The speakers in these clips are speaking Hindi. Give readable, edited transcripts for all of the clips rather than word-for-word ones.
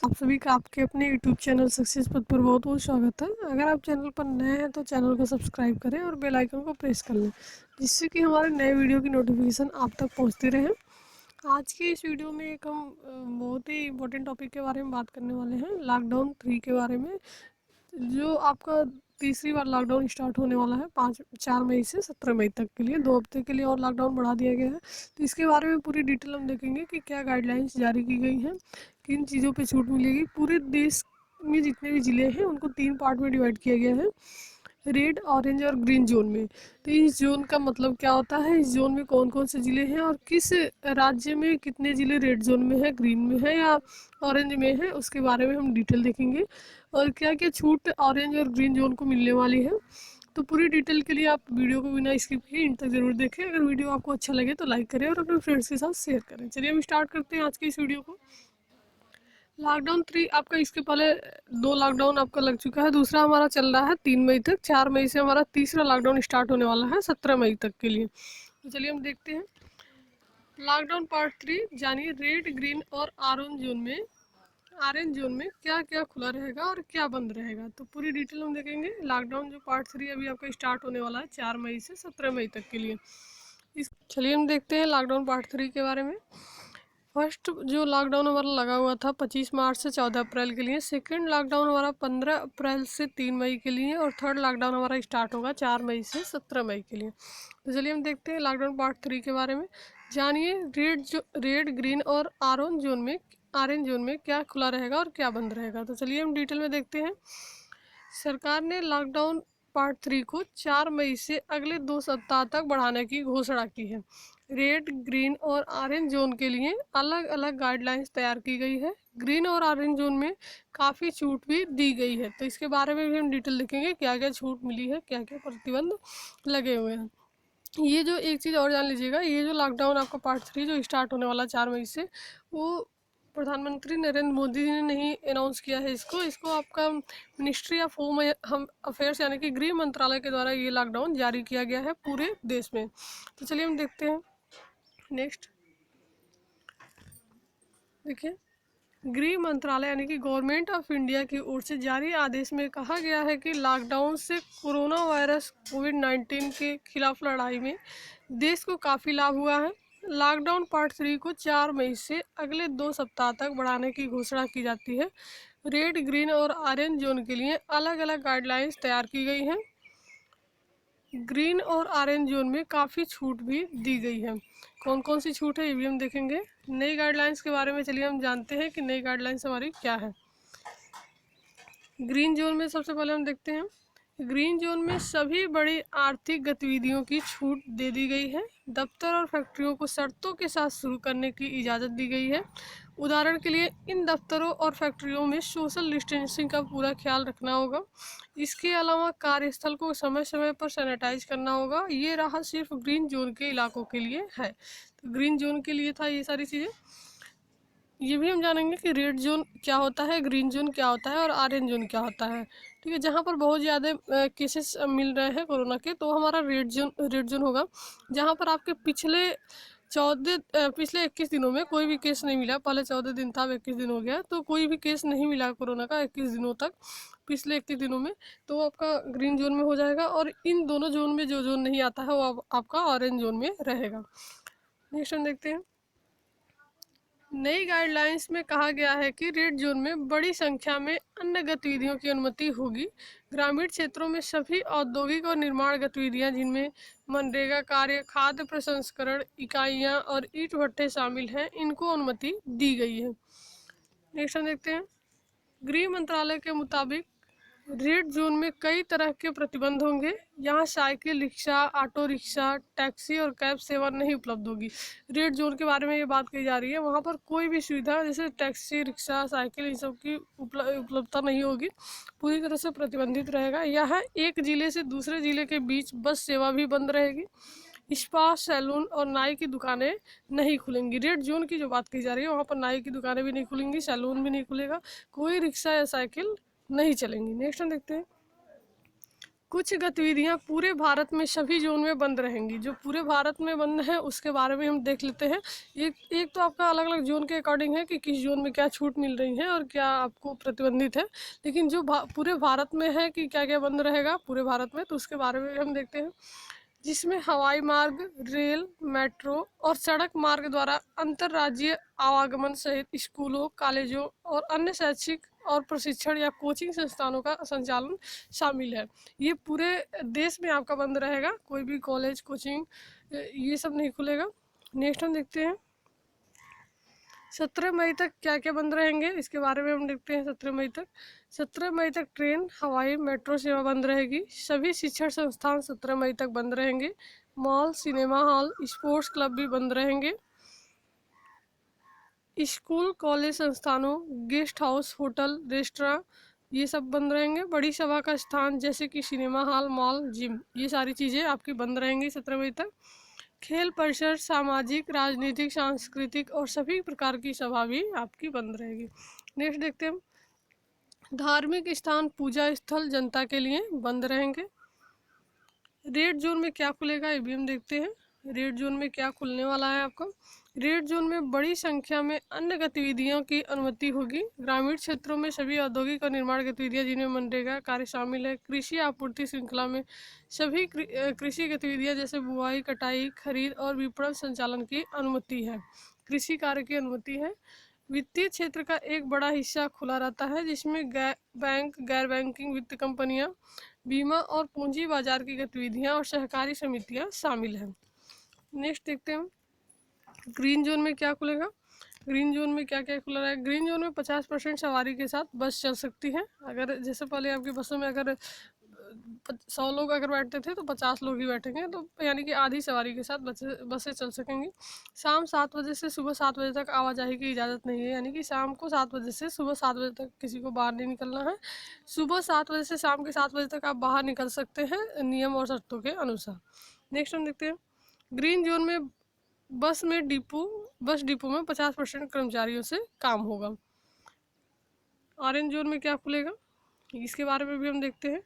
आप सभी का आपके अपने यूट्यूब चैनल सक्सेस पथ पर बहुत बहुत स्वागत है। अगर आप चैनल पर नए हैं तो चैनल को सब्सक्राइब करें और बेल आइकन को प्रेस कर लें, जिससे कि हमारे नए वीडियो की नोटिफिकेशन आप तक पहुंचती रहे। आज की इस वीडियो में एक हम बहुत ही इम्पोर्टेंट टॉपिक के बारे में बात करने वाले हैं, लॉकडाउन 3 के बारे में। जो आपका तीसरी बार लॉकडाउन स्टार्ट होने वाला है 4 मई से 17 मई तक के लिए, 2 हफ्ते के लिए और लॉकडाउन बढ़ा दिया गया है। तो इसके बारे में पूरी डिटेल हम देखेंगे कि क्या गाइडलाइंस जारी की गई हैं, किन चीज़ों पे छूट मिलेगी। पूरे देश में जितने भी ज़िले हैं उनको 3 पार्ट में डिवाइड किया गया है, रेड, ऑरेंज और ग्रीन जोन में। तो इस जोन का मतलब क्या होता है, इस जोन में कौन कौन से ज़िले हैं और किस राज्य में कितने ज़िले रेड जोन में है, ग्रीन में है या ऑरेंज में है, उसके बारे में हम डिटेल देखेंगे। और क्या क्या छूट ऑरेंज और ग्रीन जोन को मिलने वाली है। तो पूरी डिटेल के लिए आप वीडियो को बिना स्किप किए इन तक जरूर देखें। अगर वीडियो आपको अच्छा लगे तो लाइक करें और अपने फ्रेंड्स के साथ शेयर करें। चलिए हम स्टार्ट करते हैं आज की इस वीडियो को। लॉकडाउन 3 आपका, इसके पहले 2 लॉकडाउन आपका लग चुका है, दूसरा हमारा चल रहा है 3 मई तक। 4 मई से हमारा तीसरा लॉकडाउन स्टार्ट होने वाला है 17 मई तक के लिए। तो चलिए हम देखते हैं लॉकडाउन पार्ट 3, जानिए रेड, ग्रीन और ऑरेंज जोन में क्या क्या खुला रहेगा और क्या बंद रहेगा। तो पूरी डिटेल हम देखेंगे। लॉकडाउन जो पार्ट 3 अभी आपका स्टार्ट होने वाला है 4 मई से 17 मई तक के लिए। इस चलिए हम देखते हैं लॉकडाउन पार्ट 3 के बारे में। फर्स्ट जो लॉकडाउन हमारा लगा हुआ था 25 मार्च से 14 अप्रैल के लिए। सेकंड लॉकडाउन हमारा 15 अप्रैल से 3 मई के लिए। और थर्ड लॉकडाउन हमारा स्टार्ट होगा 4 मई से 17 मई के लिए। तो चलिए हम देखते हैं लॉकडाउन पार्ट 3 के बारे में। जानिए रेड, ग्रीन और ऑरेंज जोन में क्या खुला रहेगा और क्या बंद रहेगा। तो चलिए हम डिटेल में देखते हैं। सरकार ने लॉकडाउन पार्ट 3 को 4 मई से अगले 2 सप्ताह तक बढ़ाने की घोषणा की है। रेड, ग्रीन और ऑरेंज जोन के लिए अलग अलग गाइडलाइंस तैयार की गई है। ग्रीन और ऑरेंज जोन में काफ़ी छूट भी दी गई है। तो इसके बारे में भी हम डिटेल देखेंगे, क्या क्या छूट मिली है, क्या क्या प्रतिबंध लगे हुए हैं। ये जो एक चीज़ और जान लीजिएगा, ये जो लॉकडाउन आपका पार्ट 3 जो स्टार्ट होने वाला 4 मई से, वो प्रधानमंत्री नरेंद्र मोदी जी ने नहीं अनाउंस किया है। इसको इसको आपका मिनिस्ट्री ऑफ होम अफेयर्स यानी कि गृह मंत्रालय के द्वारा ये लॉकडाउन जारी किया गया है पूरे देश में। तो चलिए हम देखते हैं नेक्स्ट। देखिए, गृह मंत्रालय यानी कि गवर्नमेंट ऑफ इंडिया की ओर से जारी आदेश में कहा गया है कि लॉकडाउन से कोरोना वायरस कोविड-19 के खिलाफ लड़ाई में देश को काफ़ी लाभ हुआ है। लॉकडाउन पार्ट 3 को 4 मई से अगले 2 सप्ताह तक बढ़ाने की घोषणा की जाती है। रेड, ग्रीन और ऑरेंज जोन के लिए अलग अलग गाइडलाइंस तैयार की गई हैं। ग्रीन और ऑरेंज जोन में काफ़ी छूट भी दी गई है। कौन कौन सी छूट है ये भी हम देखेंगे। नई गाइडलाइंस के बारे में चलिए हम जानते हैं कि नई गाइडलाइंस हमारी क्या है। ग्रीन जोन में सबसे पहले हम देखते हैं। ग्रीन जोन में सभी बड़ी आर्थिक गतिविधियों की छूट दे दी गई है। दफ्तर और फैक्ट्रियों को शर्तों के साथ शुरू करने की इजाज़त दी गई है। उदाहरण के लिए इन दफ्तरों और फैक्ट्रियों में सोशल डिस्टेंसिंग का पूरा ख्याल रखना होगा। इसके अलावा कार्यस्थल को समय समय पर सैनिटाइज करना होगा। ये रहा सिर्फ ग्रीन जोन के इलाकों के लिए है। तो ग्रीन जोन के लिए था ये सारी चीज़ें। ये भी हम जानेंगे कि रेड जोन क्या होता है, ग्रीन जोन क्या होता है और ऑरेंज जोन क्या होता है। ठीक है, जहाँ पर बहुत ज़्यादा केसेस मिल रहे हैं कोरोना के, तो हमारा रेड जोन होगा। जहाँ पर आपके पिछले 21 दिनों में कोई भी केस नहीं मिला। पहले 14 दिन था, अब 21 दिन हो गया, तो कोई भी केस नहीं मिला कोरोना का 21 दिनों तक, पिछले 21 दिनों में। तो आपका ग्रीन जोन में हो जाएगा। और इन दोनों जोन में जो जोन नहीं आता है वो आपका ऑरेंज जोन में रहेगा। नेक्स्ट हम देखते हैं। नई गाइडलाइंस में कहा गया है कि रेड जोन में बड़ी संख्या में अन्य गतिविधियों की अनुमति होगी। ग्रामीण क्षेत्रों में सभी औद्योगिक और निर्माण गतिविधियां, जिनमें मनरेगा कार्य, खाद्य प्रसंस्करण इकाइयां और ईंट भट्ठे शामिल हैं, इनको अनुमति दी गई है। नेक्स्ट हम देखते हैं। गृह मंत्रालय के मुताबिक रेड जोन में कई तरह के प्रतिबंध होंगे। यहाँ cycle, rickshaw, auto rickshaw, taxi और कैब सेवा नहीं उपलब्ध होगी। रेड जोन के बारे में ये बात कही जा रही है। वहाँ पर कोई भी सुविधा जैसे टैक्सी, रिक्शा, साइकिल, इन सब की उपलब्धता नहीं होगी, पूरी तरह से प्रतिबंधित रहेगा। यहाँ एक ज़िले से दूसरे ज़िले के बीच बस सेवा भी बंद रहेगी। स्पा, सैलून और नाई की दुकानें नहीं खुलेंगी। रेड जोन की जो बात की जा रही है वहाँ पर नाई की दुकानें भी नहीं खुलेंगी, सैलून भी नहीं खुलेगा, कोई रिक्शा या साइकिल नहीं चलेंगी। नेक्स्ट हम देखते हैं। कुछ गतिविधियां पूरे भारत में सभी जोन में बंद रहेंगी। जो पूरे भारत में बंद है उसके बारे में हम देख लेते हैं। एक तो आपका अलग अलग जोन के अकॉर्डिंग है कि किस जोन में क्या छूट मिल रही है और क्या आपको प्रतिबंधित है, लेकिन जो पूरे भारत में है कि क्या क्या बंद रहेगा पूरे भारत में, तो उसके बारे में हम देखते हैं। जिसमें हवाई मार्ग, रेल, मेट्रो और सड़क मार्ग द्वारा अंतर्राज्यीय आवागमन सहित स्कूलों, कॉलेजों और अन्य शैक्षिक और प्रशिक्षण या कोचिंग संस्थानों का संचालन शामिल है। ये पूरे देश में आपका बंद रहेगा, कोई भी कॉलेज, कोचिंग ये सब नहीं खुलेगा। नेक्स्ट हम देखते हैं 17 मई तक क्या क्या बंद रहेंगे, इसके बारे में हम देखते हैं। 17 मई तक ट्रेन, हवाई, मेट्रो सेवा बंद रहेगी। सभी शिक्षण संस्थान 17 मई तक बंद रहेंगे। Mall, cinema hall, sports club भी बंद रहेंगे। स्कूल, कॉलेज, संस्थानों, गेस्ट हाउस, होटल, रेस्टोरेंट ये सब बंद रहेंगे। बड़ी सभा का स्थान जैसे कि सिनेमा हॉल, मॉल, जिम, ये सारी चीज़ें आपकी बंद रहेंगी 17 मई तक। खेल परिसर, सामाजिक, राजनीतिक, सांस्कृतिक और सभी प्रकार की सभा भी आपकी बंद रहेगी। नेक्स्ट देखते हैं, धार्मिक स्थान, पूजा स्थल जनता के लिए बंद रहेंगे। रेड जोन में क्या खुलेगा ये भी हम देखते हैं। रेड जोन में क्या खुलने वाला है आपको। रेड जोन में बड़ी संख्या में अन्य गतिविधियों की अनुमति होगी। ग्रामीण क्षेत्रों में सभी औद्योगिक और निर्माण गतिविधियां जिनमें मनरेगा कार्य शामिल है। कृषि आपूर्ति श्रृंखला में सभी कृषि गतिविधियां जैसे बुआई, कटाई, खरीद और विपणन संचालन की अनुमति है। कृषि कार्य की अनुमति है। वित्तीय क्षेत्र का एक बड़ा हिस्सा खुला रहता है जिसमें बैंक, गैर बैंकिंग वित्त कंपनियां, बीमा और पूंजी बाजार की गतिविधियां और सहकारी समितियां शामिल हैं। नेक्स्ट देखते हैं ग्रीन जोन में क्या खुलेगा। ग्रीन जोन में क्या क्या खुला है। ग्रीन जोन में 50% सवारी के साथ बस चल सकती है। अगर जैसे पहले आपकी बसों में अगर 100 लोग अगर बैठते थे तो 50 लोग ही बैठेंगे, तो यानी कि आधी सवारी के साथ बसें चल सकेंगी। शाम 7 बजे से सुबह 7 बजे तक आवाजाही की इजाज़त नहीं है, यानी कि शाम को 7 बजे से सुबह 7 बजे तक किसी को बाहर नहीं निकलना है। सुबह 7 बजे से शाम के 7 बजे तक आप बाहर निकल सकते हैं नियम और शर्तों के अनुसार। नेक्स्ट हम देखते हैं ग्रीन जोन में बस डिपो में 50% कर्मचारियों से काम होगा। ऑरेंज जोन में क्या खुलेगा इसके बारे में भी हम देखते हैं।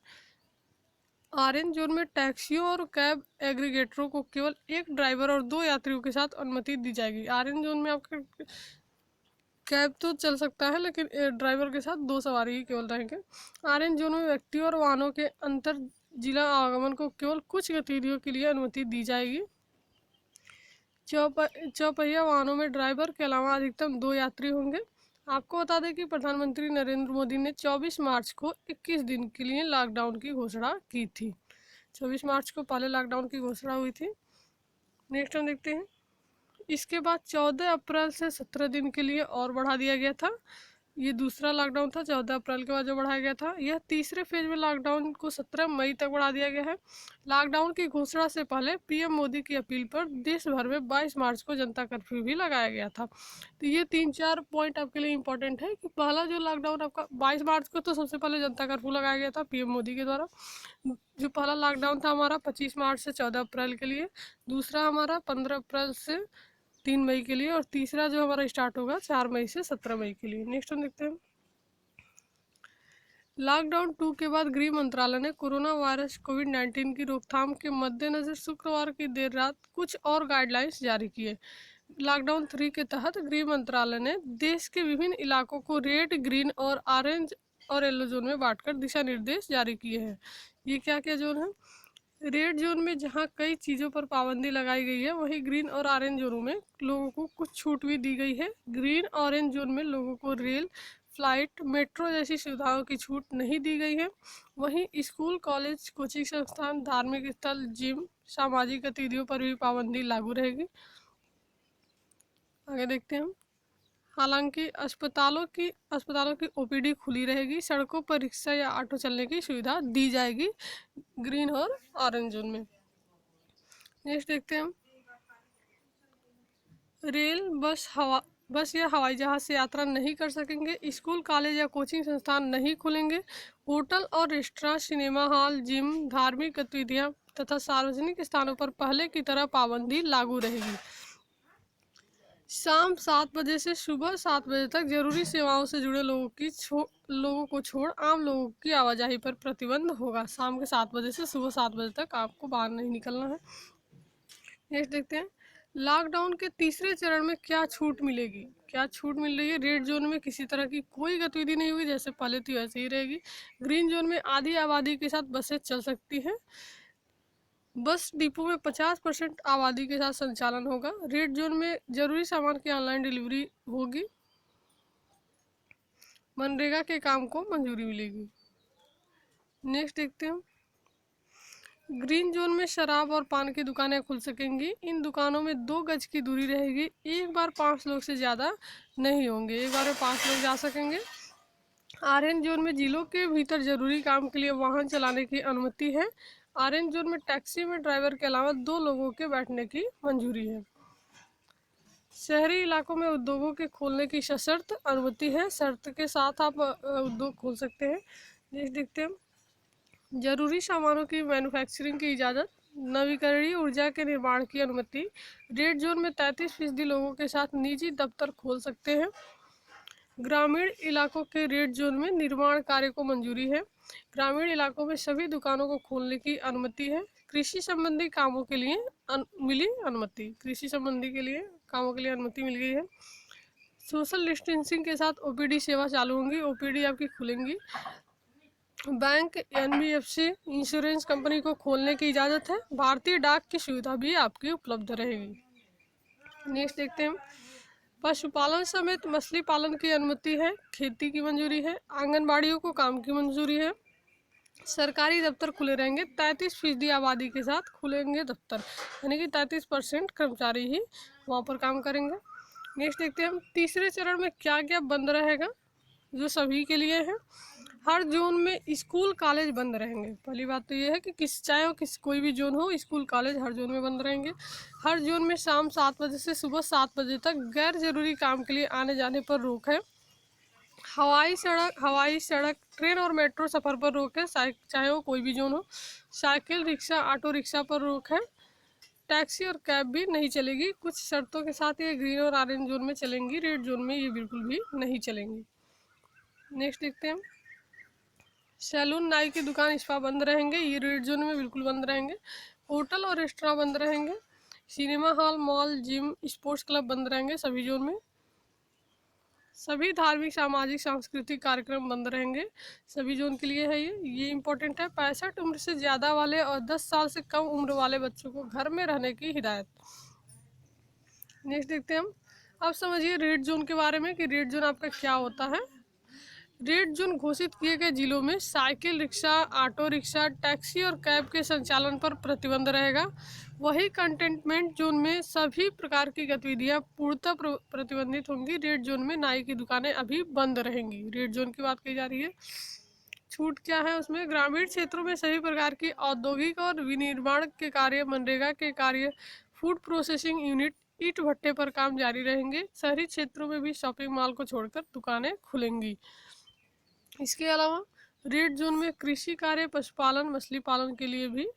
ऑरेंज जोन में टैक्सियों और कैब एग्रीगेटरों को केवल एक ड्राइवर और 2 यात्रियों के साथ अनुमति दी जाएगी। ऑरेंज जोन में आपका कैब तो चल सकता है लेकिन ड्राइवर के साथ 2 सवारी ही केवल रहेंगे। ऑरेंज जोन में व्यक्तियों और वाहनों के अंतर जिला आवागमन को केवल कुछ गतिविधियों के लिए अनुमति दी जाएगी। चौपहिया वाहनों में ड्राइवर के अलावा अधिकतम 2 यात्री होंगे। आपको बता दें कि प्रधानमंत्री नरेंद्र मोदी ने 24 मार्च को 21 दिन के लिए लॉकडाउन की घोषणा की थी। 24 मार्च को पहले लॉकडाउन की घोषणा हुई थी। नेक्स्ट हम देखते हैं इसके बाद 14 अप्रैल से 17 दिन के लिए और बढ़ा दिया गया था। ये दूसरा लॉकडाउन था 14 अप्रैल के बाद जो बढ़ाया गया था। यह तीसरे फेज में लॉकडाउन को 17 मई तक बढ़ा दिया गया है। लॉकडाउन की घोषणा से पहले पीएम मोदी की अपील पर देश भर में 22 मार्च को जनता कर्फ्यू भी लगाया गया था। तो ये 3-4 पॉइंट आपके लिए इंपॉर्टेंट है कि पहला जो लॉकडाउन आपका 22 मार्च को तो सबसे पहले जनता कर्फ्यू लगाया गया था पीएम मोदी के द्वारा। जो पहला लॉकडाउन था हमारा 25 मार्च से 14 अप्रैल के लिए, दूसरा हमारा 15 अप्रैल से 3 मई के लिए और तीसरा जो हमारा स्टार्ट होगा 4 मई से 17 मई के लिए। नेक्स्ट हम देखते हैं लॉकडाउन 2 के बाद गृह मंत्रालय ने कोरोना वायरस कोविड-19 की रोकथाम के मद्देनजर शुक्रवार की देर रात कुछ और गाइडलाइंस जारी किए। लॉकडाउन 3 के तहत गृह मंत्रालय ने देश के विभिन्न इलाकों को रेड, ग्रीन और ऑरेंज और येलो जोन में बांटकर दिशा निर्देश जारी किए हैं। ये क्या क्या जोन है। रेड जोन में जहां कई चीज़ों पर पाबंदी लगाई गई है, वहीं ग्रीन और ऑरेंज जोनों में लोगों को कुछ छूट भी दी गई है। ग्रीन ऑरेंज जोन में लोगों को रेल, फ्लाइट, मेट्रो जैसी सुविधाओं की छूट नहीं दी गई है। वहीं स्कूल, कॉलेज, कोचिंग संस्थान, धार्मिक स्थल, जिम, सामाजिक गतिविधियों पर भी पाबंदी लागू रहेगी। आगे देखते हैं हम हालांकि अस्पतालों की ओपीडी खुली रहेगी। सड़कों पर रिक्शा या ऑटो चलने की सुविधा दी जाएगी ग्रीन और ऑरेंज जोन में। नेक्स्ट देखते हैं हम रेल, बस या हवाई जहाज से यात्रा नहीं कर सकेंगे। स्कूल, कॉलेज या कोचिंग संस्थान नहीं खुलेंगे। होटल और रेस्टोरेंट, सिनेमा हॉल, जिम, धार्मिक गतिविधियां तथा सार्वजनिक स्थानों पर पहले की तरह पाबंदी लागू रहेगी। शाम 7 बजे से सुबह 7 बजे तक जरूरी सेवाओं से जुड़े लोगों को छोड़ आम लोगों की आवाजाही पर प्रतिबंध होगा। शाम के 7 बजे से सुबह 7 बजे तक आपको बाहर नहीं निकलना है। नेक्स्ट देखते हैं, लॉकडाउन के तीसरे चरण में क्या छूट मिलेगी। क्या छूट मिल रही है। रेड जोन में किसी तरह की कोई गतिविधि नहीं होगी, जैसे पहले थी वैसे ही रहेगी। ग्रीन जोन में आधी आबादी के साथ बसें चल सकती हैं। बस डिपो में 50% आबादी के साथ संचालन होगा। रेड जोन में जरूरी सामान की ऑनलाइन डिलीवरी होगी। मनरेगा के काम को मंजूरी मिलेगी। नेक्स्ट देखते हैं, ग्रीन जोन में शराब और पान की दुकानें खुल सकेंगी। इन दुकानों में 2 गज की दूरी रहेगी। एक बार 5 लोग से ज़्यादा नहीं होंगे। एक बार में 5 लोग जा सकेंगे। ऑरेंज जोन में जिलों के भीतर जरूरी काम के लिए वाहन चलाने की अनुमति है। ऑरेंज जोन में टैक्सी में ड्राइवर के अलावा 2 लोगों के बैठने की मंजूरी है। शहरी इलाकों में उद्योगों के खोलने की सशर्त अनुमति है। शर्त के साथ आप उद्योग खोल सकते हैं। नेक्स्ट देखते हैं, जरूरी सामानों की मैन्युफैक्चरिंग की इजाज़त, नवीकरणीय ऊर्जा के निर्माण की अनुमति। रेड जोन में 33% लोगों के साथ निजी दफ्तर खोल सकते हैं। ग्रामीण इलाकों के रेड जोन में निर्माण कार्य को मंजूरी है। ग्रामीण इलाकों में सभी दुकानों को खोलने की अनुमति है। कृषि संबंधी कामों के लिए मिली अनुमति। कृषि संबंधी के लिए कामों के लिए अनुमति मिल गई है। सोशल डिस्टेंसिंग के साथ ओपीडी सेवा चालू होंगी। ओपीडी आपकी खुलेंगी। बैंक, एनबीएफसी, इंश्योरेंस कंपनी को खोलने की इजाज़त है। भारतीय डाक की सुविधा भी आपकी उपलब्ध रहेगी। नेक्स्ट देखते हैं, पशुपालन समेत मछली पालन की अनुमति है। खेती की मंजूरी है। आंगनबाड़ियों को काम की मंजूरी है। सरकारी दफ्तर खुले रहेंगे। 33% आबादी के साथ खुलेंगे दफ्तर, यानी कि 33% कर्मचारी ही वहाँ पर काम करेंगे। नेक्स्ट देखते हैं हम, तीसरे चरण में क्या क्या बंद रहेगा, जो सभी के लिए है। हर जोन में स्कूल कॉलेज बंद रहेंगे। पहली बात तो ये है कि कोई भी जोन हो, स्कूल कॉलेज हर जोन में बंद रहेंगे। हर जोन में शाम 7 बजे से सुबह 7 बजे तक गैर जरूरी काम के लिए आने जाने पर रोक है। हवाई सड़क, ट्रेन और मेट्रो सफ़र पर रोक है, चाहे वो कोई भी जोन हो। साइकिल, रिक्शा, ऑटो रिक्शा पर रोक है। टैक्सी और कैब भी नहीं चलेगी। कुछ शर्तों के साथ ये ग्रीन और ऑरेंज जोन में चलेंगी। रेड जोन में ये बिल्कुल भी नहीं चलेंगी। नेक्स्ट देखते हैं, सैलून, नाई की दुकान, स्पा बंद रहेंगे। ये रेड जोन में बिल्कुल बंद रहेंगे। होटल और रेस्टोरेंट बंद रहेंगे। Cinema hall, mall, gym, sports club बंद रहेंगे सभी जोन में। सभी धार्मिक, सामाजिक, सांस्कृतिक कार्यक्रम बंद रहेंगे। सभी जोन के लिए है ये इंपॉर्टेंट है। 65 उम्र से ज़्यादा वाले और 10 साल से कम उम्र वाले बच्चों को घर में रहने की हिदायत। नेक्स्ट देखते हैं हम, अब समझिए रेड जोन के बारे में कि रेड जोन आपका क्या होता है। रेड जोन घोषित किए गए जिलों में cycle, rickshaw, auto rickshaw, taxi और कैब के संचालन पर प्रतिबंध रहेगा। वही कंटेनमेंट जोन में सभी प्रकार की गतिविधियां पूर्णतः प्रतिबंधित होंगी। रेड जोन में नाई की दुकानें अभी बंद रहेंगी। रेड जोन की बात की जा रही है। छूट क्या है उसमें, ग्रामीण क्षेत्रों में सभी प्रकार की औद्योगिक और विनिर्माण के कार्य, मनरेगा के कार्य, फूड प्रोसेसिंग यूनिट, ईंट भट्टे पर काम जारी रहेंगे। शहरी क्षेत्रों में भी शॉपिंग मॉल को छोड़कर दुकानें खुलेंगी। इसके अलावा रेड जोन में कृषि कार्य, पशुपालन, मछली पालन के लिए भी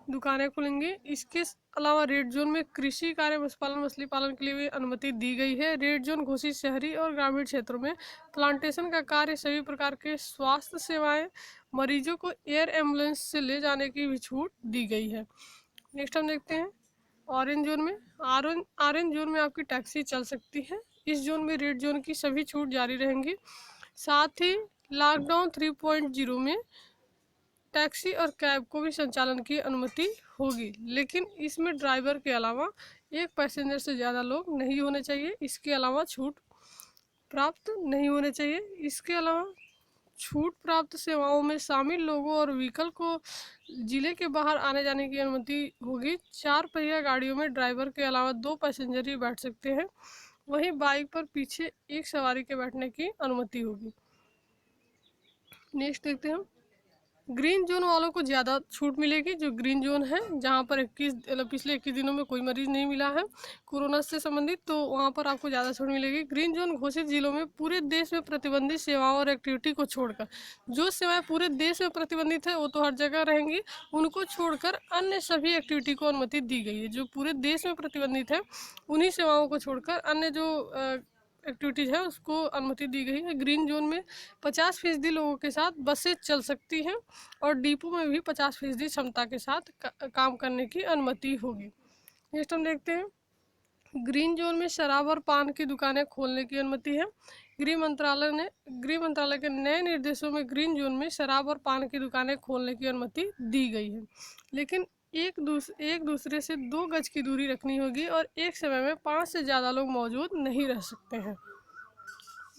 दुकानें खुलेंगी। इसके अलावा रेड जोन में कृषि कार्य, पशुपालन, मछली पालन के लिए भी अनुमति दी गई है। रेड जोन घोषित शहरी और ग्रामीण क्षेत्रों में प्लांटेशन का कार्य, सभी प्रकार के स्वास्थ्य सेवाएं, मरीजों को एयर एम्बुलेंस से ले जाने की भी छूट दी गई है। नेक्स्ट हम देखते हैं, ऑरेंज जोन में ऑरेंज जोन में आपकी टैक्सी चल सकती है। इस जोन में रेड जोन की सभी छूट जारी रहेंगी। साथ ही लॉकडाउन 3.0 में टैक्सी और कैब को भी संचालन की अनुमति होगी, लेकिन इसमें ड्राइवर के अलावा एक पैसेंजर से ज़्यादा लोग नहीं होने चाहिए। इसके अलावा छूट प्राप्त नहीं होने चाहिए। इसके अलावा छूट प्राप्त सेवाओं में शामिल लोगों और व्हीकल को जिले के बाहर आने जाने की अनुमति होगी। 4 पहिया गाड़ियों में ड्राइवर के अलावा 2 पैसेंजर ही बैठ सकते हैं। वहीं बाइक पर पीछे एक सवारी के बैठने की अनुमति होगी। नेक्स्ट देखते हैं, ग्रीन जोन वालों को ज़्यादा छूट मिलेगी। जो ग्रीन जोन है जहाँ पर पिछले 21 दिनों में कोई मरीज नहीं मिला है कोरोना से संबंधित, तो वहाँ पर आपको ज़्यादा छूट मिलेगी। ग्रीन जोन घोषित जिलों में पूरे देश में प्रतिबंधित सेवाओं और एक्टिविटी को छोड़कर, जो सेवाएं पूरे देश में प्रतिबंधित है वो तो हर जगह रहेंगी, उनको छोड़कर अन्य सभी एक्टिविटी को अनुमति दी गई है। जो पूरे देश में प्रतिबंधित है उन्हीं सेवाओं को छोड़कर अन्य जो एक्टिविटीज़ है उसको अनुमति दी गई है। ग्रीन जोन में 50% लोगों के साथ बसें चल सकती हैं और डिपो में भी 50% क्षमता के साथ काम करने की अनुमति होगी। नेक्स्ट हम देखते हैं, ग्रीन जोन में शराब और पान की दुकानें खोलने की अनुमति है। गृह मंत्रालय के नए निर्देशों में ग्रीन जोन में शराब और पान की दुकानें खोलने की अनुमति दी गई है, लेकिन एक दूसरे से 2 गज की दूरी रखनी होगी और एक समय में 5 से ज़्यादा लोग मौजूद नहीं रह सकते हैं।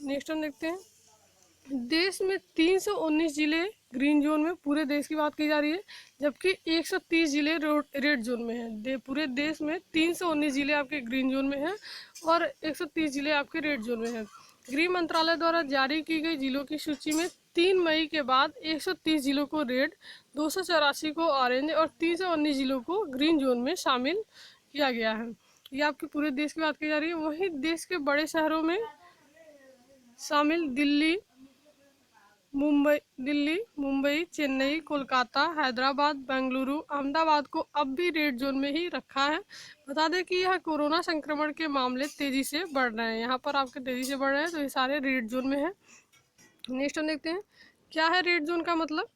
नेक्स्ट हम देखते हैं, देश में 319 जिले ग्रीन जोन में, पूरे देश की बात की जा रही है, जबकि 130 जिले रेड जोन में हैं। पूरे देश में 319 जिले आपके ग्रीन जोन में हैं और 130 जिले आपके रेड जोन में हैं। गृह मंत्रालय द्वारा जारी की गई जिलों की सूची में 3 मई के बाद 130 जिलों को रेड, 284 को ऑरेंज और 319 जिलों को ग्रीन जोन में शामिल किया गया है। ये आपके पूरे देश की बात की जा रही है। वहीं देश के बड़े शहरों में शामिल दिल्ली, मुंबई, चेन्नई, कोलकाता, हैदराबाद, बेंगलुरु, अहमदाबाद को अब भी रेड जोन में ही रखा है। बता दें कि यह कोरोना संक्रमण के मामले तेजी से बढ़ रहे हैं, यहाँ पर आपके तेजी से बढ़ रहे हैं, तो ये सारे रेड जोन में हैं। नेक्स्ट हम देखते हैं, क्या है रेड जोन का मतलब।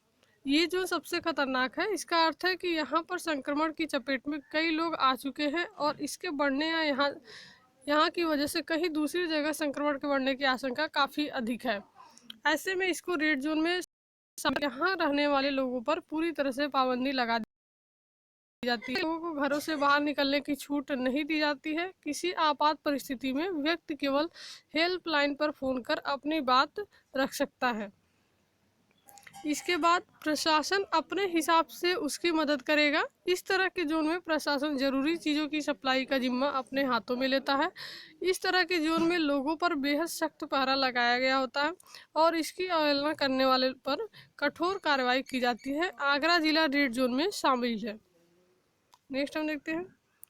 ये जोन सबसे खतरनाक है। इसका अर्थ है कि यहाँ पर संक्रमण की चपेट में कई लोग आ चुके हैं और इसके बढ़ने या यहाँ की वजह से कहीं दूसरी जगह संक्रमण के बढ़ने की आशंका काफ़ी अधिक है। ऐसे में इसको रेड जोन में यहाँ रहने वाले लोगों पर पूरी तरह से पाबंदी लगा दी जाती है। लोगों को घरों से बाहर निकलने की छूट नहीं दी जाती है। किसी आपात परिस्थिति में व्यक्ति केवल हेल्पलाइन पर फोन कर अपनी बात रख सकता है। इसके बाद प्रशासन अपने हिसाब से उसकी मदद करेगा। इस तरह के जोन में प्रशासन जरूरी चीज़ों की सप्लाई का जिम्मा अपने हाथों में लेता है। इस तरह के जोन में लोगों पर बेहद सख्त पहरा लगाया गया होता है और इसकी अवहेलना करने वाले पर कठोर कार्रवाई की जाती है। आगरा जिला रेड जोन में शामिल है। नेक्स्ट हम देखते हैं,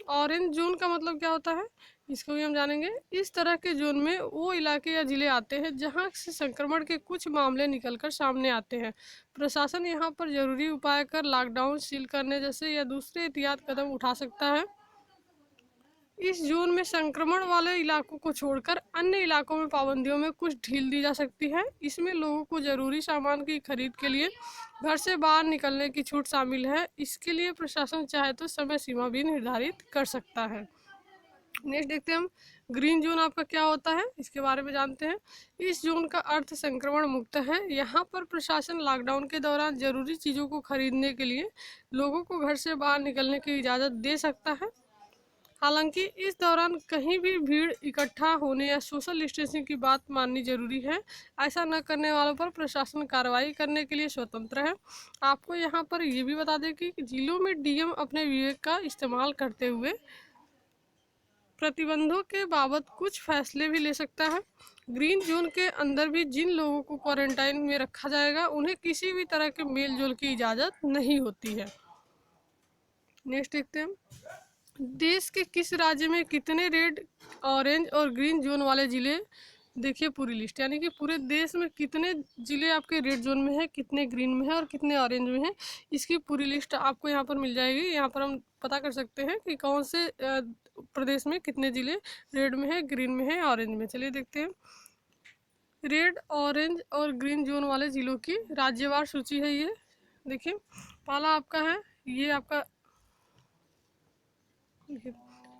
ऑरेंज जोन का मतलब क्या होता है, इसको भी हम जानेंगे। इस तरह के जोन में वो इलाके या जिले आते हैं जहां से संक्रमण के कुछ मामले निकलकर सामने आते हैं। प्रशासन यहां पर जरूरी उपाय कर लॉकडाउन, सील करने जैसे या दूसरे एहतियात कदम उठा सकता है। इस जोन में संक्रमण वाले इलाकों को छोड़कर अन्य इलाकों में पाबंदियों में कुछ ढील दी जा सकती है। इसमें लोगों को जरूरी सामान की खरीद के लिए घर से बाहर निकलने की छूट शामिल है। इसके लिए प्रशासन चाहे तो समय सीमा भी निर्धारित कर सकता है। नेक्स्ट देखते हैं हम, ग्रीन जोन आपका क्या होता है, इसके बारे में जानते हैं। इस जोन का अर्थ संक्रमण मुक्त है। यहाँ पर प्रशासन लॉकडाउन के दौरान जरूरी चीज़ों को खरीदने के लिए लोगों को घर से बाहर निकलने की इजाज़त दे सकता है। हालांकि इस दौरान कहीं भी भीड़ इकट्ठा होने या सोशल डिस्टेंसिंग की बात माननी जरूरी है। ऐसा न करने वालों पर प्रशासन कार्रवाई करने के लिए स्वतंत्र है। आपको यहाँ पर ये भी बता दें कि जिलों में डीएम अपने विवेक का इस्तेमाल करते हुए प्रतिबंधों के बाबत कुछ फैसले भी ले सकता है। ग्रीन जोन के अंदर भी जिन लोगों को क्वारंटाइन में रखा जाएगा उन्हें किसी भी तरह के मेल जोल की इजाज़त नहीं होती है। नेक्स्ट देखते हैं, देश के किस राज्य में कितने रेड, ऑरेंज और ग्रीन जोन वाले ज़िले। देखिए पूरी लिस्ट, यानी कि पूरे देश में कितने ज़िले आपके रेड जोन में है, कितने ग्रीन में है और कितने ऑरेंज में है, इसकी पूरी लिस्ट आपको यहाँ पर मिल जाएगी। यहाँ पर हम पता कर सकते हैं कि कौन से प्रदेश में कितने ज़िले रेड में है, ग्रीन में है, ऑरेंज में। चलिए देखते हैं, रेड, ऑरेंज और ग्रीन जोन वाले ज़िलों की राज्यवार सूची है ये। देखिए पहला आपका है, ये आपका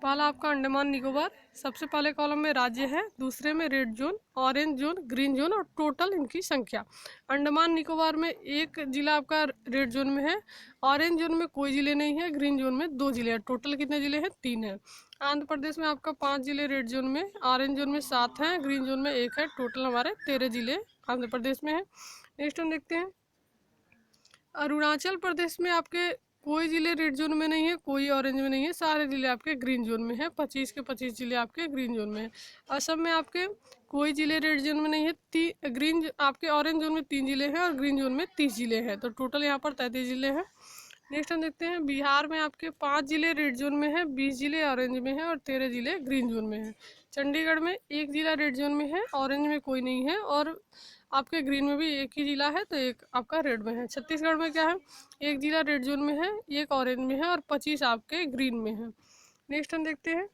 पहला आपका अंडमान निकोबार, सबसे पहले कॉलम में राज्य है, दूसरे में red zone, orange zone, green zone और टोटल इनकी संख्या। अंडमान निकोबार में एक जिला आपका रेड जोन में है, ऑरेंज जोन में कोई जिले नहीं है, ग्रीन जोन में 2 जिले हैं। टोटल कितने जिले हैं, 3 हैं। आंध्र प्रदेश में आपका 5 जिले रेड जोन में, ऑरेंज जोन में 7 हैं, ग्रीन जोन में 1 है। टोटल हमारे 13 जिले आंध्र प्रदेश में है। नेक्स्ट हम देखते हैं, अरुणाचल प्रदेश में आपके कोई जिले रेड जोन में नहीं है, कोई ऑरेंज में नहीं है, सारे जिले आपके ग्रीन जोन में है। 25 के 25 जिले आपके ग्रीन जोन में है। असम में आपके कोई जिले रेड जोन में नहीं है। ग्रीन आपके ऑरेंज जोन में 3 जिले हैं और ग्रीन जोन में 30 जिले हैं। तो टोटल यहाँ पर 33 जिले हैं। नेक्स्ट हम देखते हैं बिहार में आपके 5 जिले रेड जोन में है, 20 जिले ऑरेंज में है और 13 जिले ग्रीन जोन में है। चंडीगढ़ में 1 जिला रेड जोन में है, ऑरेंज में कोई नहीं है और आपके ग्रीन में भी 1 ही जिला है, तो 1 आपका रेड में है। छत्तीसगढ़ में क्या है, 1 जिला रेड जोन में है, 1 ऑरेंज में है और 25 आपके ग्रीन में है। नेक्स्ट हम देखते हैं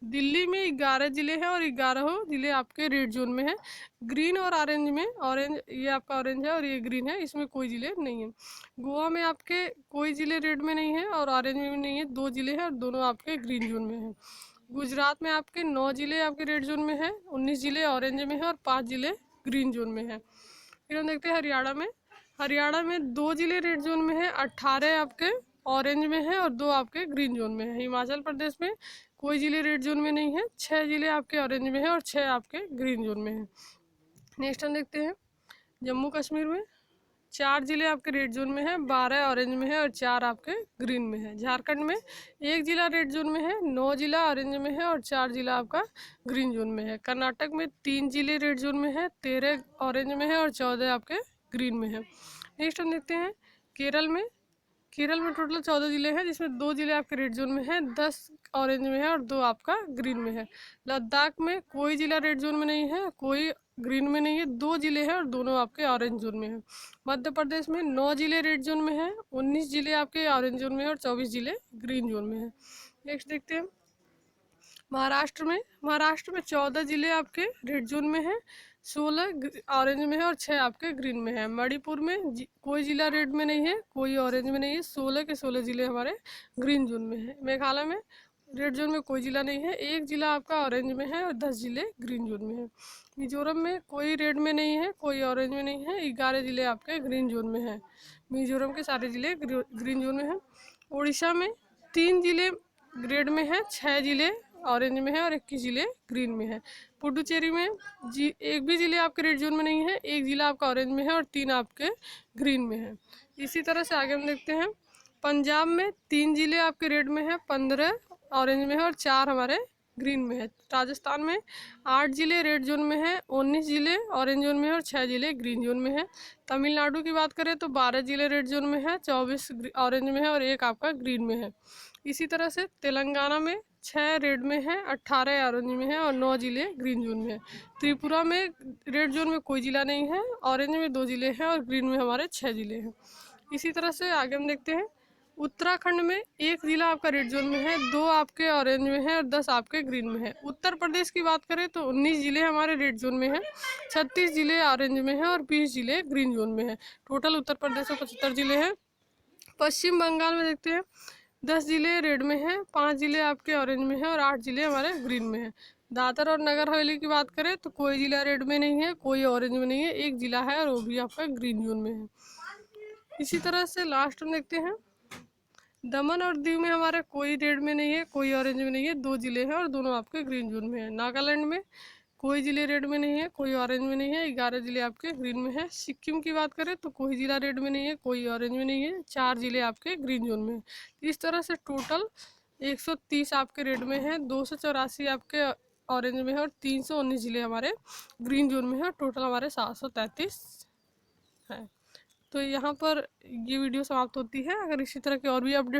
दिल्ली में 11 जिले हैं और 11 जिले आपके रेड जोन में है। ग्रीन और ऑरेंज में, ऑरेंज ये आपका ऑरेंज है और ये ग्रीन है, इसमें कोई जिले नहीं है। गोवा में आपके कोई जिले रेड में नहीं है और ऑरेंज में भी नहीं है, 2 जिले हैं और दोनों आपके ग्रीन जोन में है। गुजरात में आपके 9 जिले आपके रेड जोन में है, 19 जिले ऑरेंज में है और 5 जिले ग्रीन जोन में है। फिर हम देखते हैं हरियाणा में 2 जिले रेड जोन में है, 18 आपके ऑरेंज में है और 2 आपके ग्रीन जोन में है। हिमाचल प्रदेश में कोई जिले रेड जोन में नहीं है, 6 जिले आपके ऑरेंज में है और 6 आपके ग्रीन जोन में है। नेक्स्ट हम देखते हैं जम्मू कश्मीर में 4 जिले आपके रेड जोन में है, 12 ऑरेंज में है और 4 आपके ग्रीन में है। झारखंड में 1 जिला रेड जोन में है, 9 जिला ऑरेंज में है और 4 जिला आपका ग्रीन जोन में है। कर्नाटक में 3 जिले रेड जोन में है, 13 ऑरेंज में है और 14 आपके ग्रीन में है। नेक्स्ट हम देखते हैं केरल में टोटल 14 जिले हैं, जिसमें 2 जिले आपके रेड जोन में है, 10 ऑरेंज में है और 2 आपका ग्रीन में है। लद्दाख में कोई जिला रेड जोन में नहीं है, कोई ग्रीन में नहीं है, 2 जिले हैं और दोनों आपके ऑरेंज जोन में है। मध्य प्रदेश में 9 जिले रेड जोन में है, 19 जिले आपके ऑरेंज जोन में है और 24 जिले ग्रीन जोन में है। नेक्स्ट देखते हैं महाराष्ट्र में 14 जिले आपके रेड जोन में है, 16 ऑरेंज में है और 6 आपके ग्रीन में है। मणिपुर में कोई जिला रेड में नहीं है, कोई ऑरेंज में नहीं है, 16 के 16 जिले हमारे ग्रीन जोन में है। मेघालय में रेड जोन में कोई जिला नहीं है, 1 जिला आपका ऑरेंज में है और 10 जिले ग्रीन जोन में है। मिजोरम में कोई रेड में नहीं है, कोई ऑरेंज में नहीं है, 11 जिले आपके ग्रीन जोन में है। मिजोरम के सारे जिले ग्रीन जोन में है। उड़ीसा में 3 जिले रेड में है, 6 जिले ऑरेंज में है और 21 जिले ग्रीन में है। पुडुचेरी में एक भी जिले आपके रेड जोन में नहीं है, 1 जिला आपका ऑरेंज में है और 3 आपके ग्रीन में है। इसी तरह से आगे हम देखते हैं पंजाब में 3 जिले आपके रेड में है, 15 ऑरेंज में है और 4 हमारे ग्रीन में है। राजस्थान में 8 जिले रेड जोन में है, 19 जिले ऑरेंज जोन में है और 6 जिले ग्रीन जोन में है। तमिलनाडु की बात करें तो 12 जिले रेड जोन में है, 24 ऑरेंज में है और 1 आपका ग्रीन में है। इसी तरह से तेलंगाना में 6 रेड में है, 18 ऑरेंज में है और 9 जिले ग्रीन जोन में है। त्रिपुरा में रेड जोन में कोई जिला नहीं है, ऑरेंज में 2 जिले हैं और ग्रीन में हमारे 6 जिले हैं। इसी तरह से आगे हम देखते हैं उत्तराखंड में 1 जिला आपका रेड जोन में है, 2 आपके ऑरेंज में है और 10 आपके ग्रीन में है। उत्तर प्रदेश की बात करें तो 19 जिले हमारे रेड जोन में है, 36 जिले ऑरेंज में है और 20 जिले ग्रीन जोन में है। टोटल उत्तर प्रदेश में 75 जिले हैं। पश्चिम बंगाल में देखते हैं 10 जिले रेड में है, 5 जिले आपके ऑरेंज में है और 8 जिले हमारे ग्रीन में है। दादर और नगर हवेली की बात करें तो कोई जिला रेड में नहीं है, कोई ऑरेंज में नहीं है, 1 जिला है और वो भी आपका ग्रीन जोन में है। इसी तरह से लास्ट में देखते हैं दमन और दीव में हमारे कोई रेड में नहीं है, कोई ऑरेंज में नहीं है, 2 जिले हैं और दोनों आपके ग्रीन जोन में है। नागालैंड में कोई जिले रेड में नहीं है, कोई ऑरेंज में नहीं है, 11 जिले आपके ग्रीन में है। सिक्किम की बात करें तो कोई जिला रेड में नहीं है, कोई ऑरेंज में नहीं है, 4 जिले आपके ग्रीन जोन में है। इस तरह से टोटल 130 आपके रेड में है, 284 आपके ऑरेंज में है और 319 जिले हमारे ग्रीन जोन में है। टोटल हमारे 733 है। तो यहाँ पर ये वीडियो समाप्त होती है। अगर इसी तरह के और भी अपडेट